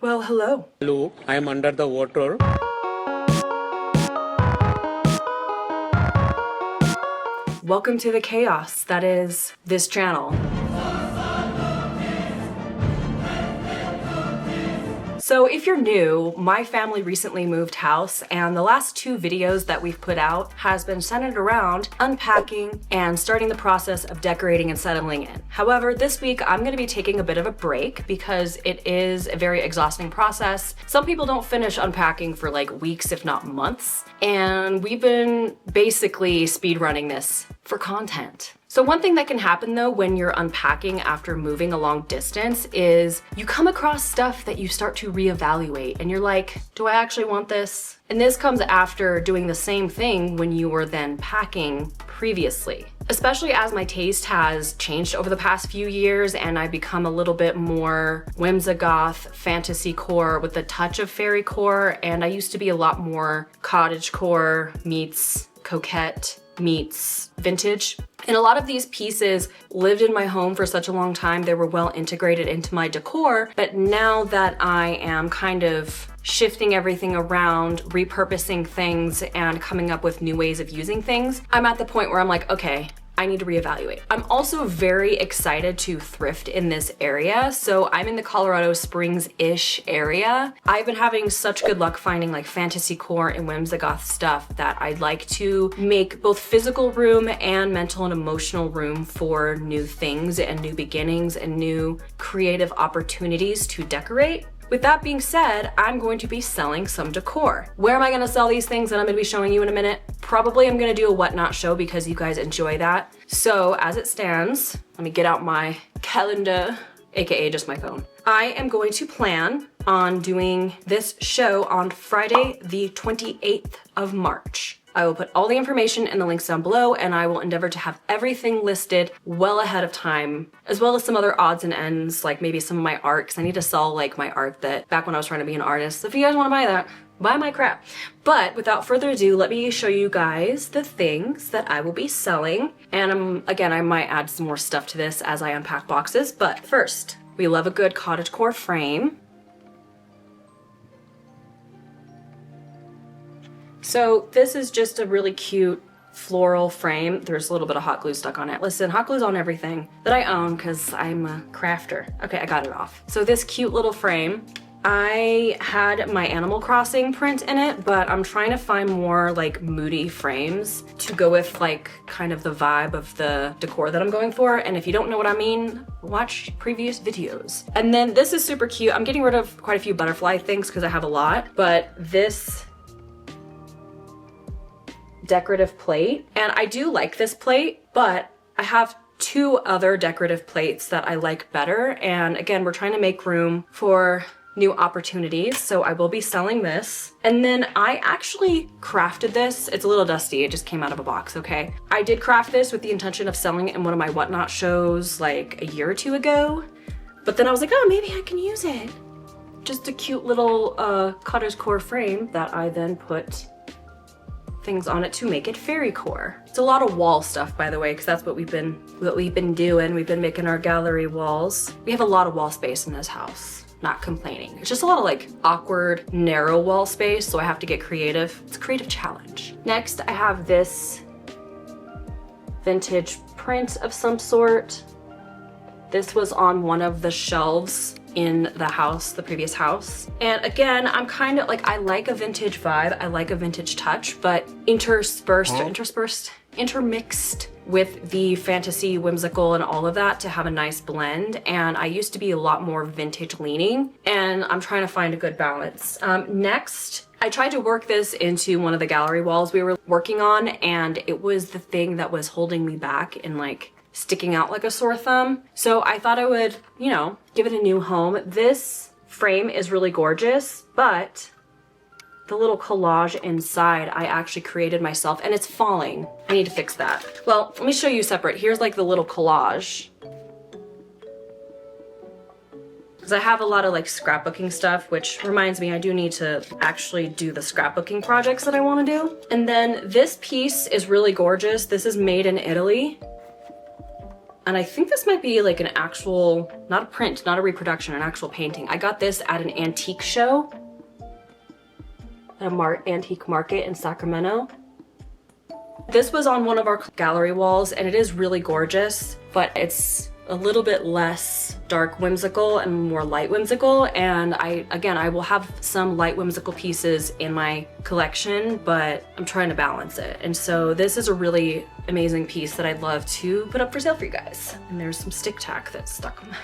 Well, hello. Hello, I am under the water. Welcome to the chaos that is this channel. So if you're new, my family recently moved house, and the last 2 videos that we've put out has been centered around unpacking and starting the process of decorating and settling in. However, this week I'm gonna be taking a bit of a break because it is a very exhausting process. Some people don't finish unpacking for like weeks, if not months, and we've been basically speed running this for content. So one thing that can happen though when you're unpacking after moving a long distance is you come across stuff that you start to reevaluate and you're like, do I actually want this? And this comes after doing the same thing when you were then packing previously. Especially as my taste has changed over the past few years and I've become a little bit more whimsigoth, fantasy core with a touch of fairycore, and I used to be a lot more cottagecore meets coquette meets vintage. And a lot of these pieces lived in my home for such a long time. They were well integrated into my decor. But now that I am kind of shifting everything around, repurposing things, and coming up with new ways of using things, I'm at the point where I'm like, okay, I need to reevaluate. I'm also very excited to thrift in this area. So I'm in the Colorado Springs-ish area. I've been having such good luck finding like fantasy core and whimsigoth stuff that I'd like to make both physical room and mental and emotional room for new things and new beginnings and new creative opportunities to decorate. With that being said, I'm going to be selling some decor. Where am I gonna sell these things that I'm gonna be showing you in a minute? Probably I'm gonna do a what not show because you guys enjoy that. So as it stands, let me get out my calendar, AKA just my phone. I am going to plan on doing this show on Friday, the 28th of March. I will put all the information in the links down below, and I will endeavor to have everything listed well ahead of time, as well as some other odds and ends, like maybe some of my art, because I need to sell like my art that back when I was trying to be an artist. So if you guys want to buy that, buy my crap. But without further ado, let me show you guys the things that I will be selling. And again, I might add some more stuff to this as I unpack boxes. But first, we love a good cottagecore frame. So this is just a really cute floral frame. There's a little bit of hot glue stuck on it. Listen, hot glue's on everything that I own because I'm a crafter. Okay, I got it off. So this cute little frame, I had my Animal Crossing print in it, but I'm trying to find more like moody frames to go with like kind of the vibe of the decor that I'm going for. And if you don't know what I mean, watch previous videos. And then this is super cute. I'm getting rid of quite a few butterfly things because I have a lot, but this decorative plate, and I do like this plate, but I have 2 other decorative plates that I like better. And again, we're trying to make room for new opportunities, so I will be selling this. And then I actually crafted this. It's a little dusty, it just came out of a box, okay? I did craft this with the intention of selling it in one of my whatnot shows like a year or 2 ago, but then I was like, oh, maybe I can use it. Just a cute little Cottagecore frame that I then put things on it to make it fairycore. It's a lot of wall stuff, by the way, because that's what we've been doing. We've been making our gallery walls. We have a lot of wall space in this house. Not complaining. It's just a lot of like awkward, narrow wall space, so I have to get creative. It's a creative challenge. Next, I have this vintage print of some sort. This was on one of the shelves in the house, the previous house. And again, I'm kind of like, I like a vintage vibe, I like a vintage touch, but intermixed with the fantasy, whimsical, and all of that to have a nice blend. And I used to be a lot more vintage leaning, and I'm trying to find a good balance. Next, I tried to work this into one of the gallery walls we were working on, and it was the thing that was holding me back and like sticking out like a sore thumb. So I thought I would, you know, give it a new home. This frame is really gorgeous, but the little collage inside I actually created myself, and it's falling. I need to fix that. Well, let me show you separate. Here's like the little collage. Because I have a lot of like scrapbooking stuff, which reminds me I do need to actually do the scrapbooking projects that I want to do. And then this piece is really gorgeous. This is made in Italy. And I think this might be like an actual, not a print, not a reproduction, an actual painting. I got this at an antique show, at a antique market in Sacramento. This was on one of our gallery walls and it is really gorgeous, but it's a little bit less dark whimsical and more light whimsical. And I will have some light whimsical pieces in my collection, but I'm trying to balance it. And so this is a really amazing piece that I'd love to put up for sale for you guys. And there's some stick tack that's stuck on.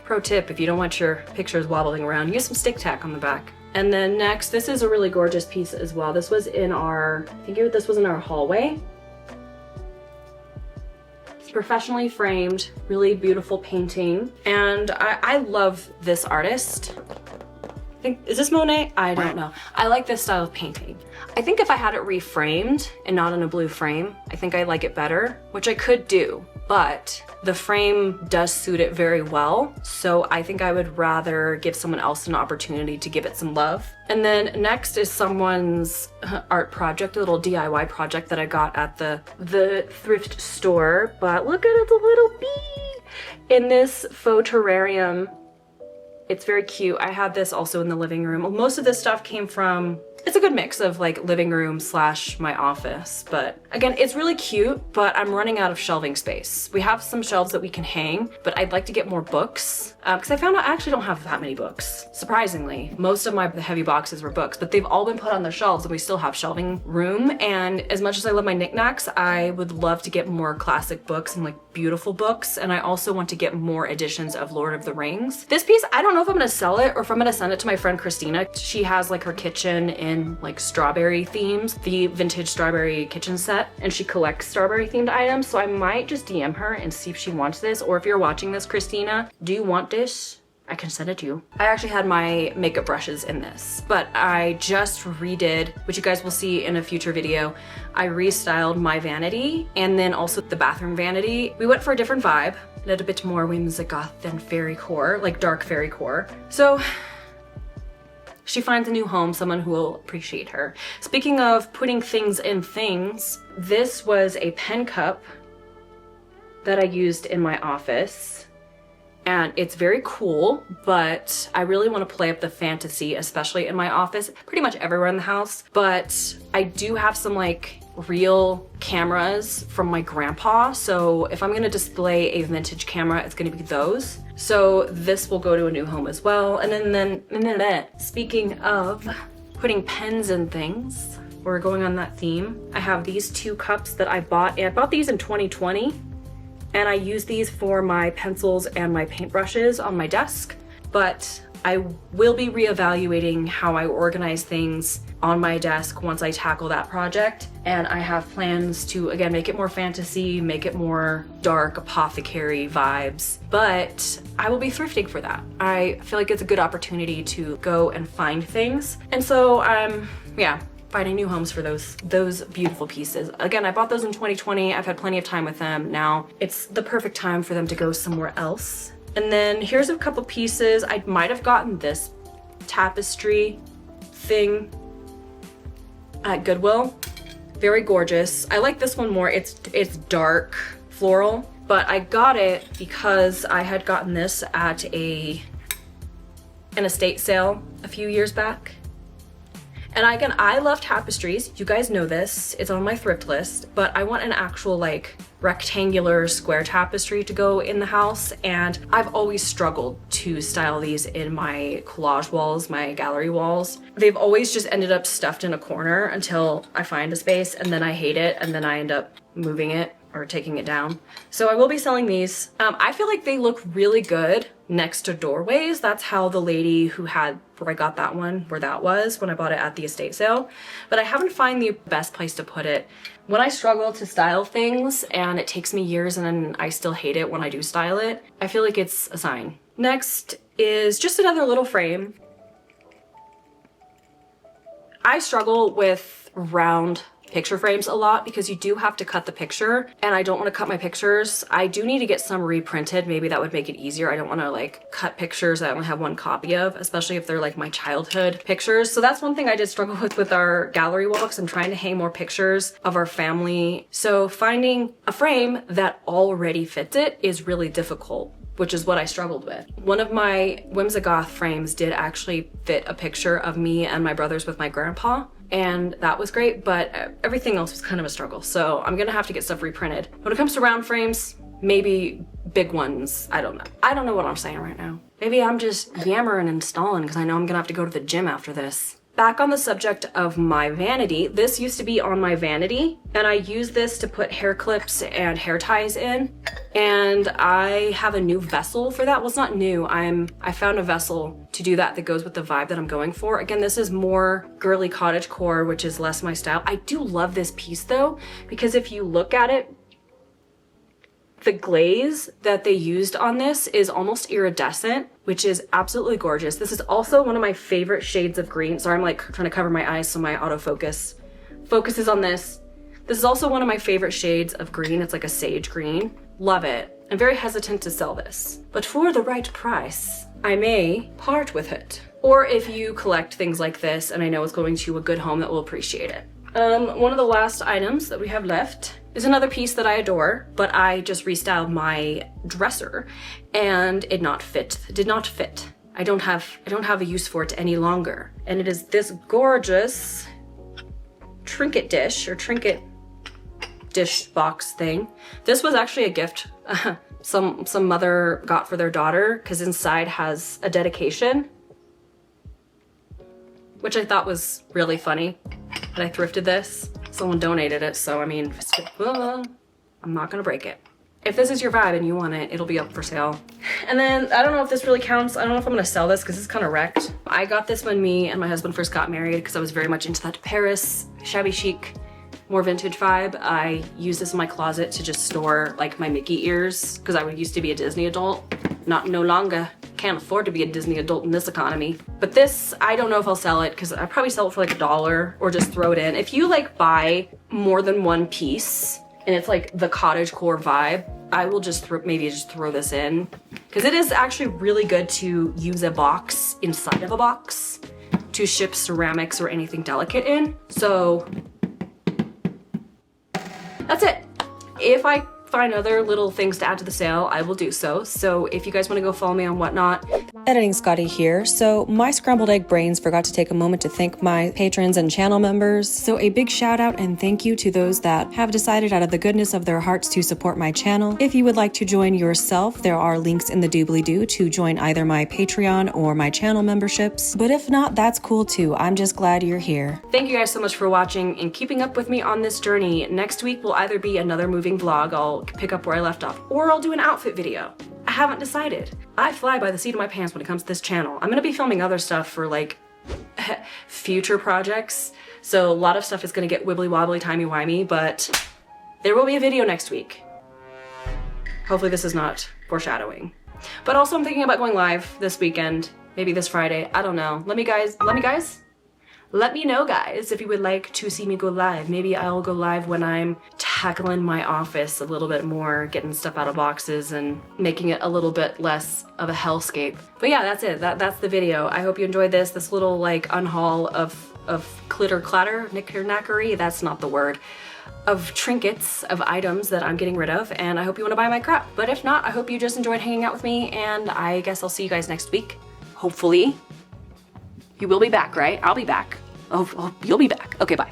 Pro tip, if you don't want your pictures wobbling around, use some stick tack on the back. And then next, this is a really gorgeous piece as well. This was in our, this was in our hallway. It's professionally framed, really beautiful painting. And I love this artist. I think, is this Monet? I don't know. I like this style of painting. I think if I had it reframed and not in a blue frame, I think I like it better, which I could do, but the frame does suit it very well. So I think I would rather give someone else an opportunity to give it some love. And then next is someone's art project, a little DIY project that I got at the thrift store. But look at it, the little bee in this faux terrarium. It's very cute. I had this also in the living room. Most of this stuff came from, it's a good mix of like living room / my office. But again, it's really cute, but I'm running out of shelving space. We have some shelves that we can hang, but I'd like to get more books because I found out I actually don't have that many books. Surprisingly, most of my heavy boxes were books, but they've all been put on their shelves and we still have shelving room. And as much as I love my knickknacks, I would love to get more classic books and like beautiful books. And I also want to get more editions of Lord of the Rings. This piece, I don't know if I'm gonna sell it or if I'm gonna send it to my friend Christina. She has like her kitchen in like strawberry themes, the vintage strawberry kitchen set, and she collects strawberry themed items. So I might just DM her and see if she wants this, or if you're watching this, Christina, do you want this? I can send it to you. I actually had my makeup brushes in this, but I just redid, which you guys will see in a future video. I restyled my vanity and then also the bathroom vanity. We went for a different vibe, a little bit more whimsical than fairycore, like dark fairycore. So she finds a new home, someone who will appreciate her. Speaking of putting things in things, this was a pen cup that I used in my office. And it's very cool, but I really want to play up the fantasy, especially in my office, pretty much everywhere in the house. But I do have some like real cameras from my grandpa. So if I'm gonna display a vintage camera, it's gonna be those. So this will go to a new home as well. And then speaking of putting pens in things, we're going on that theme. I have these two cups that I bought. I bought these in 2020. And I use these for my pencils and my paintbrushes on my desk, but I will be reevaluating how I organize things on my desk once I tackle that project. And I have plans to, again, make it more fantasy, make it more dark apothecary vibes, but I will be thrifting for that. I feel like it's a good opportunity to go and find things. And so yeah, finding new homes for those beautiful pieces. Again, I bought those in 2020. I've had plenty of time with them. Now it's the perfect time for them to go somewhere else. And then here's a couple pieces. I might have gotten this tapestry thing at Goodwill. Very gorgeous. I like this one more. It's dark floral, but I got it because I had gotten this at an estate sale a few years back. And again, I love tapestries. You guys know this. It's on my thrift list, but I want an actual like rectangular square tapestry to go in the house. And I've always struggled to style these in my collage walls, my gallery walls. They've always just ended up stuffed in a corner until I find a space and then I hate it and then I end up moving it or taking it down. So I will be selling these. I feel like they look really good next to doorways. That's how the lady who had, where I got that one, where that was when I bought it at the estate sale. But I haven't found the best place to put it. When I struggle to style things and it takes me years and then I still hate it when I do style it, I feel like it's a sign. Next is just another little frame. I struggle with round picture frames a lot because you do have to cut the picture, and I don't want to cut my pictures. I do need to get some reprinted. Maybe that would make it easier. I don't want to like cut pictures that I only have one copy of, especially if they're like my childhood pictures. So that's one thing I did struggle with our gallery wall, because I'm trying to hang more pictures of our family. So finding a frame that already fits it is really difficult, which is what I struggled with. One of my Whimsigoth frames did actually fit a picture of me and my brothers with my grandpa, and that was great, but everything else was kind of a struggle. So I'm gonna have to get stuff reprinted. When it comes to round frames, maybe big ones, I don't know. I don't know what I'm saying right now. Maybe I'm just yammering and stalling because I know I'm gonna have to go to the gym after this. Back on the subject of my vanity, this used to be on my vanity, and I use this to put hair clips and hair ties in. And I have a new vessel for that. Well, it's not new. I found a vessel to do that goes with the vibe that I'm going for. Again, this is more girly cottagecore, which is less my style. I do love this piece though, because if you look at it, the glaze that they used on this is almost iridescent, which is absolutely gorgeous. This is also one of my favorite shades of green. Sorry, I'm like trying to cover my eyes so my autofocus focuses on this. This is also one of my favorite shades of green. It's like a sage green. Love it. I'm very hesitant to sell this, but for the right price, I may part with it. Or if you collect things like this and I know it's going to a good home that will appreciate it. One of the last items that we have left is another piece that I adore, but I just restyled my dresser and it did not fit. I don't have a use for it any longer. And it is this gorgeous trinket dish or trinket dish box thing. This was actually a gift some mother got for their daughter, because inside has a dedication, which I thought was really funny. But I thrifted this. Someone donated it, so I mean, I'm not gonna break it. If this is your vibe and you want it, it'll be up for sale. And then, I don't know if this really counts. I don't know if I'm gonna sell this because it's kind of wrecked. I got this when me and my husband first got married because I was very much into that Paris, shabby chic, more vintage vibe. I use this in my closet to just store like my Mickey ears, because I used to be a Disney adult. No longer. Can't afford to be a Disney adult in this economy. But this, I don't know if I'll sell it, because I'd probably sell it for like $1 or just throw it in. If you like buy more than one piece and it's like the cottagecore vibe, I will just maybe just throw this in, because it is actually really good to use a box inside of a box to ship ceramics or anything delicate in. So that's it. If I find other little things to add to the sale, I will do so. So if you guys want to go follow me on Whatnot. Editing Scotty here. So my scrambled egg brains forgot to take a moment to thank my patrons and channel members. So a big shout out and thank you to those that have decided out of the goodness of their hearts to support my channel. If you would like to join yourself, there are links in the doobly-doo to join either my Patreon or my channel memberships. But if not, that's cool too. I'm just glad you're here. Thank you guys so much for watching and keeping up with me on this journey. Next week will either be another moving vlog. I'll pick up where I left off, or I'll do an outfit video. I haven't decided. I fly by the seat of my pants when it comes to this channel. I'm gonna be filming other stuff for like future projects, so a lot of stuff is gonna get wibbly wobbly, timey wimey, but there will be a video next week. Hopefully this is not foreshadowing. But also I'm thinking about going live this weekend, maybe this Friday, I don't know. Let me know, guys, if you would like to see me go live. Maybe I'll go live when I'm tackling my office a little bit more, getting stuff out of boxes and making it a little bit less of a hellscape. But yeah, that's it. That's the video. I hope you enjoyed this little like unhaul of knackery, that's not the word, of trinkets, of items that I'm getting rid of, and I hope you want to buy my crap. But if not, I hope you just enjoyed hanging out with me, and I guess I'll see you guys next week. Hopefully. You will be back, right? I'll be back. Oh, you'll be back. Okay, bye.